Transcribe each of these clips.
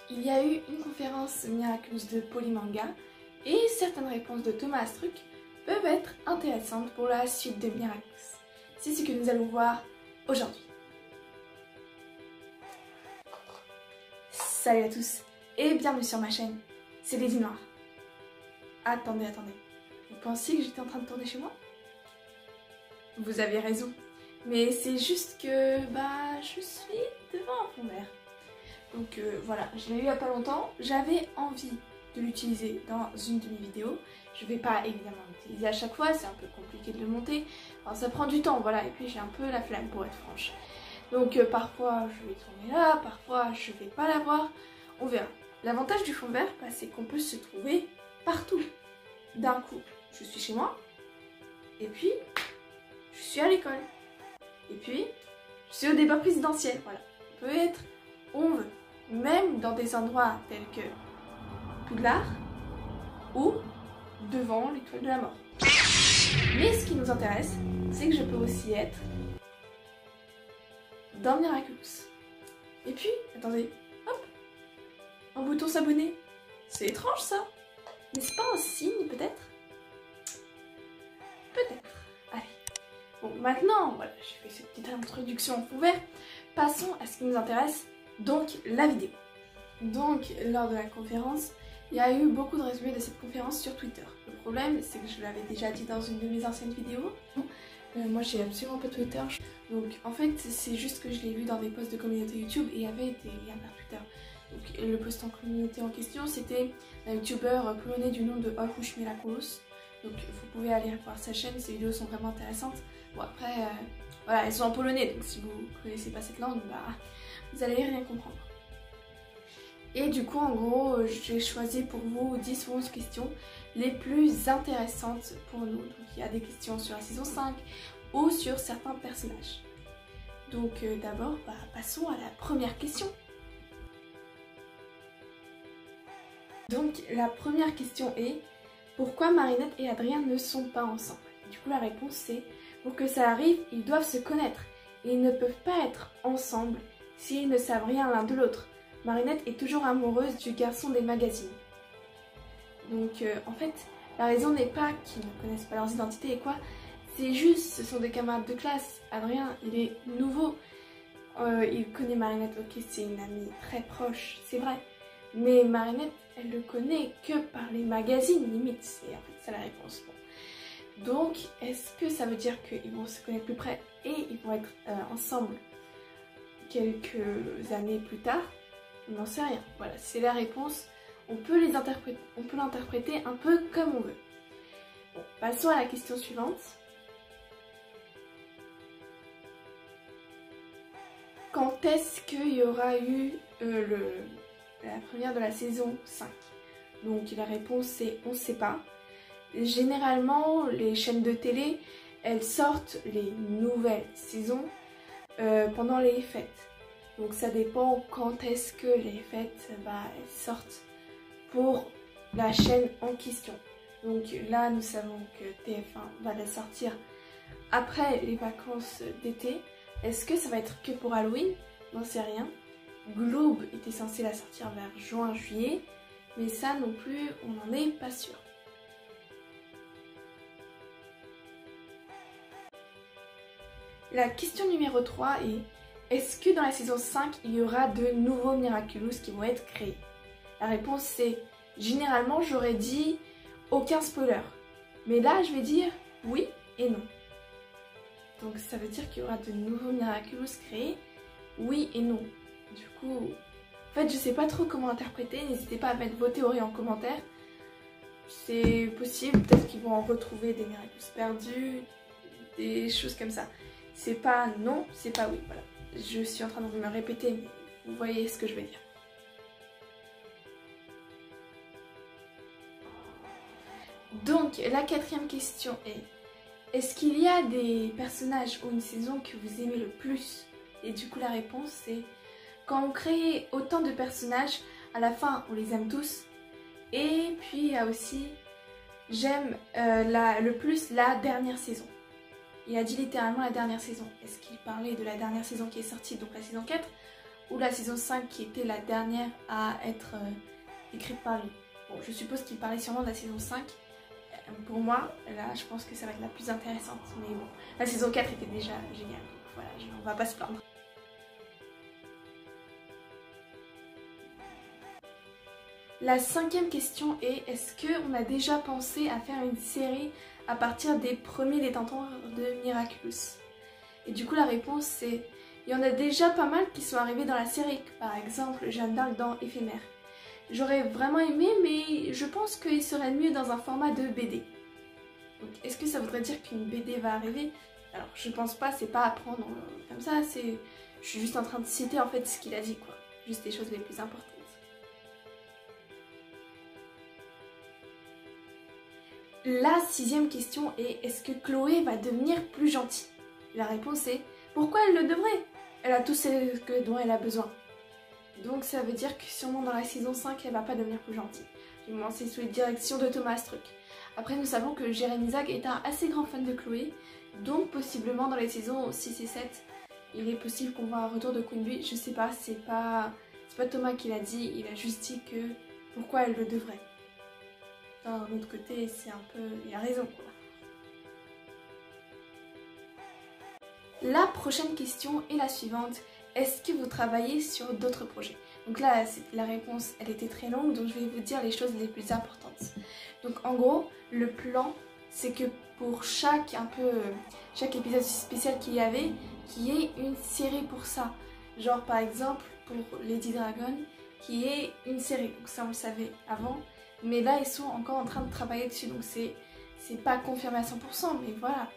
Il y a eu une conférence Miraculous de Polymanga et certaines réponses de Thomas Astruc peuvent être intéressantes pour la suite de Miraculous. C'est ce que nous allons voir aujourd'hui. Salut à tous et bienvenue sur ma chaîne, c'est Lady Noire. Attendez. Vous pensiez que j'étais en train de tourner chez moi? Vous avez raison, mais c'est juste que je suis devant un fond vert. Donc voilà, je l'ai eu il n'y a pas longtemps, j'avais envie de l'utiliser dans une de mes vidéos. Je ne vais pas évidemment l'utiliser à chaque fois, c'est un peu compliqué de le monter. Enfin, ça prend du temps, voilà, et puis j'ai un peu la flemme pour être franche. Donc parfois je vais tourner là, parfois je ne vais pas l'avoir, on verra. L'avantage du fond vert, c'est qu'on peut se trouver partout. D'un coup, je suis chez moi, et puis je suis à l'école, et puis je suis au débat présidentiel, voilà. On peut être où on veut, même dans des endroits tels que Poudlard ou devant l'étoile de la mort. Mais ce qui nous intéresse, c'est que je peux aussi être dans Miraculous. Et puis, attendez, hop, un bouton s'abonner. C'est étrange ça. N'est-ce pas un signe peut-être? Peut-être. Allez. Bon, maintenant, voilà, j'ai fait cette petite introduction en fond vert. Passons à ce qui nous intéresse, donc la vidéo. Donc, lors de la conférence, il y a eu beaucoup de résumés de cette conférence sur Twitter. Le problème, c'est que je l'avais déjà dit dans une de mes anciennes vidéos. Moi, j'ai absolument pas Twitter. Donc, en fait, c'est juste que je l'ai vu dans des posts de communauté YouTube et il y avait des liens vers Twitter. Donc, le post en communauté en question, c'était un youtubeur polonais du nom de Olkush Miraculous. Donc, vous pouvez aller voir sa chaîne, ses vidéos sont vraiment intéressantes. Bon, après, voilà, elles sont en polonais, donc si vous connaissez pas cette langue, vous allez rien comprendre. Et du coup, en gros, j'ai choisi pour vous 10 ou 11 questions les plus intéressantes pour nous. Donc, il y a des questions sur la saison 5 ou sur certains personnages. Donc, d'abord, passons à la première question. Donc, la première question est: pourquoi Marinette et Adrien ne sont pas ensemble? Du coup, la réponse c'est: pour que ça arrive, ils doivent se connaître. Et ils ne peuvent pas être ensemble s'ils ne savent rien l'un de l'autre. Marinette est toujours amoureuse du garçon des magazines. Donc en fait, la raison n'est pas qu'ils ne connaissent pas leurs identités et quoi, c'est juste, ce sont des camarades de classe. Adrien, il est nouveau, il connaît Marinette, ok, c'est une amie très proche, c'est vrai. Mais Marinette, elle le connaît que par les magazines, limite, c'est en fait ça la réponse. Bon. Donc, est-ce que ça veut dire qu'ils vont se connaître plus près et ils vont être ensemble quelques années plus tard? On n'en sait rien. Voilà, c'est la réponse. On peut l'interpréter un peu comme on veut. Bon, passons à la question suivante. Quand est-ce qu'il y aura eu la première de la saison 5? Donc la réponse c'est on ne sait pas. Généralement, les chaînes de télé, elles sortent les nouvelles saisons pendant les fêtes. Donc ça dépend quand est-ce que les fêtes elles sortent pour la chaîne en question. Donc là nous savons que TF1 va la sortir après les vacances d'été. Est-ce que ça va être que pour Halloween? N'en sais rien. Globe était censé la sortir vers juin-juillet, mais ça non plus on n'en est pas sûr. La question numéro 3 est: est-ce que dans la saison 5, il y aura de nouveaux Miraculous qui vont être créés? La réponse c'est: généralement j'aurais dit aucun spoiler. Mais là je vais dire oui et non. Donc ça veut dire qu'il y aura de nouveaux Miraculous créés? Oui et non. Du coup, en fait je sais pas trop comment interpréter, n'hésitez pas à mettre vos théories en commentaire. C'est possible, peut-être qu'ils vont en retrouver des Miraculous perdus, des choses comme ça. C'est pas non, c'est pas oui, voilà. Je suis en train de me répéter, mais vous voyez ce que je veux dire. Donc, la quatrième question est: est-ce qu'il y a des personnages ou une saison que vous aimez le plus? Et du coup, la réponse c'est: quand on crée autant de personnages, à la fin, on les aime tous. Et puis, il y a aussi, j'aime le plus la dernière saison. Il a dit littéralement la dernière saison. Est-ce qu'il parlait de la dernière saison qui est sortie, donc la saison 4, ou la saison 5 qui était la dernière à être écrite par lui. Bon, je suppose qu'il parlait sûrement de la saison 5. Pour moi, là, je pense que ça va être la plus intéressante. Mais bon, la saison 4 était déjà géniale. Donc voilà, on va pas se plaindre. La 5e question est, est-ce qu'on a déjà pensé à faire une série à partir des premiers détenteurs de Miraculous? Et du coup la réponse c'est, il y en a déjà pas mal qui sont arrivés dans la série, par exemple Jeanne d'Arc dans Éphémère. J'aurais vraiment aimé, mais je pense qu'il serait mieux dans un format de BD. Donc est-ce que ça voudrait dire qu'une BD va arriver? Alors je pense pas, c'est pas à prendre comme ça, je suis juste en train de citer en fait ce qu'il a dit quoi, juste les choses les plus importantes. La 6e question est, est-ce que Chloé va devenir plus gentille? La réponse est, pourquoi elle le devrait? Elle a tout ce dont elle a besoin. Donc ça veut dire que sûrement dans la saison 5, elle va pas devenir plus gentille. Du moins c'est sous la direction de Thomas Struck. Après nous savons que Jérémy Zag est un assez grand fan de Chloé, donc possiblement dans les saisons 6 et 7, il est possible qu'on voit un retour de Queen, je sais pas, c'est pas Thomas qui l'a dit, il a juste dit que pourquoi elle le devrait. D'un autre côté, c'est un peu... il a raison quoi. La prochaine question est la suivante. Est-ce que vous travaillez sur d'autres projets? Donc là, la réponse, elle était très longue, donc je vais vous dire les choses les plus importantes. Donc en gros, le plan, c'est que pour chaque épisode spécial qu'il y avait, qu'il y ait une série pour ça. Genre par exemple, pour Lady Dragon, qui est une série. Donc ça, on le savait avant. Mais là, ils sont encore en train de travailler dessus, donc c'est pas confirmé à 100%, mais voilà.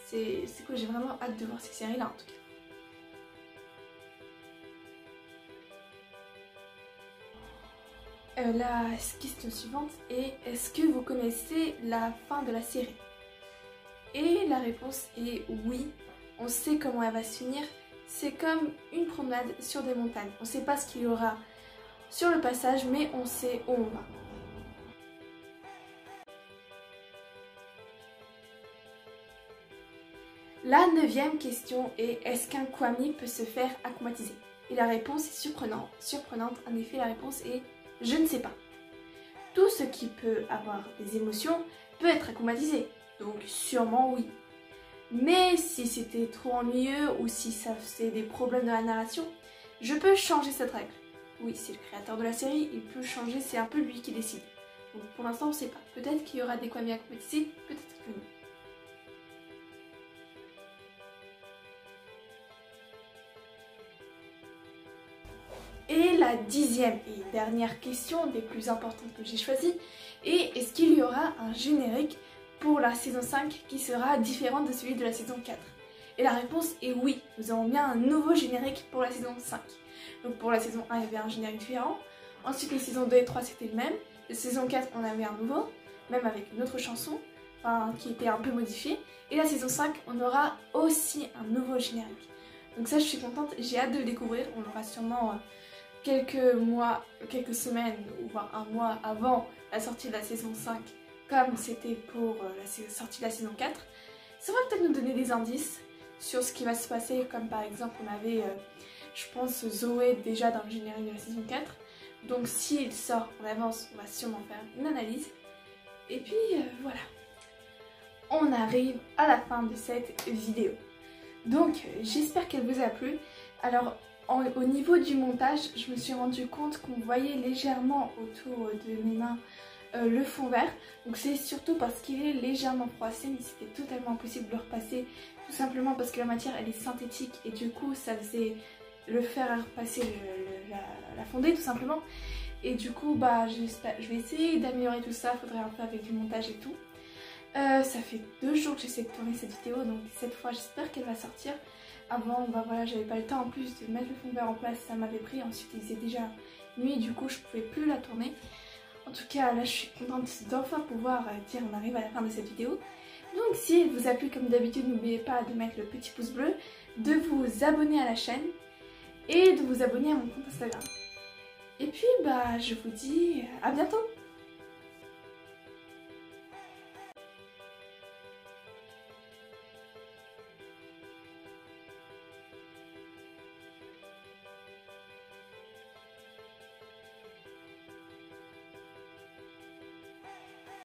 C'est cool, j'ai vraiment hâte de voir ces séries-là, en tout cas. La question suivante est, est-ce que vous connaissez la fin de la série? Et la réponse est oui, on sait comment elle va se finir. C'est comme une promenade sur des montagnes. On ne sait pas ce qu'il y aura sur le passage, mais on sait où on va. La 9e question est, est-ce qu'un Kwami peut se faire akumatiser? Et la réponse est surprenante. En effet, la réponse est, je ne sais pas. Tout ce qui peut avoir des émotions peut être akumatisé, donc sûrement oui. Mais si c'était trop ennuyeux ou si ça faisait des problèmes dans la narration, je peux changer cette règle. Oui, c'est le créateur de la série, il peut changer, c'est un peu lui qui décide. Donc pour l'instant on ne sait pas. Peut-être qu'il y aura des Kwami akumatisés, peut-être que non. Et la 10e et dernière question, des plus importantes que j'ai choisies, est est-ce qu'il y aura un générique pour la saison 5 qui sera différent de celui de la saison 4? Et la réponse est oui, nous avons bien un nouveau générique pour la saison 5. Donc pour la saison 1, il y avait un générique différent. Ensuite, les saisons 2 et 3, c'était le même. La saison 4, on avait un nouveau, même avec une autre chanson, qui était un peu modifiée. Et la saison 5, on aura aussi un nouveau générique. Donc ça, je suis contente, j'ai hâte de le découvrir. On aura sûrement quelques mois, quelques semaines, ou voire un mois avant la sortie de la saison 5, comme c'était pour la sortie de la saison 4. Ça va peut-être nous donner des indices sur ce qui va se passer, comme par exemple on avait, je pense, Zoé déjà dans le générique de la saison 4. Donc s'il sort en avance, on va sûrement faire une analyse. Et puis voilà, on arrive à la fin de cette vidéo. Donc j'espère qu'elle vous a plu. Alors au niveau du montage, je me suis rendu compte qu'on voyait légèrement autour de mes mains le fond vert. Donc c'est surtout parce qu'il est légèrement froissé, mais c'était totalement impossible de le repasser. Tout simplement parce que la matière elle est synthétique et du coup ça faisait le fer à repasser la fondée tout simplement. Et du coup bah je vais essayer d'améliorer tout ça, faudrait un peu avec du montage et tout. Ça fait 2 jours que j'essaie de tourner cette vidéo, donc cette fois j'espère qu'elle va sortir. Avant, bah voilà, j'avais pas le temps en plus de mettre le fond vert en place, ça m'avait pris. Ensuite, il faisait déjà nuit, du coup, je pouvais plus la tourner. En tout cas, là, je suis contente d'enfin pouvoir dire on arrive à la fin de cette vidéo. Donc, si elle vous a plu, comme d'habitude, n'oubliez pas de mettre le petit pouce bleu, de vous abonner à la chaîne et de vous abonner à mon compte Instagram. Et puis, bah, je vous dis à bientôt!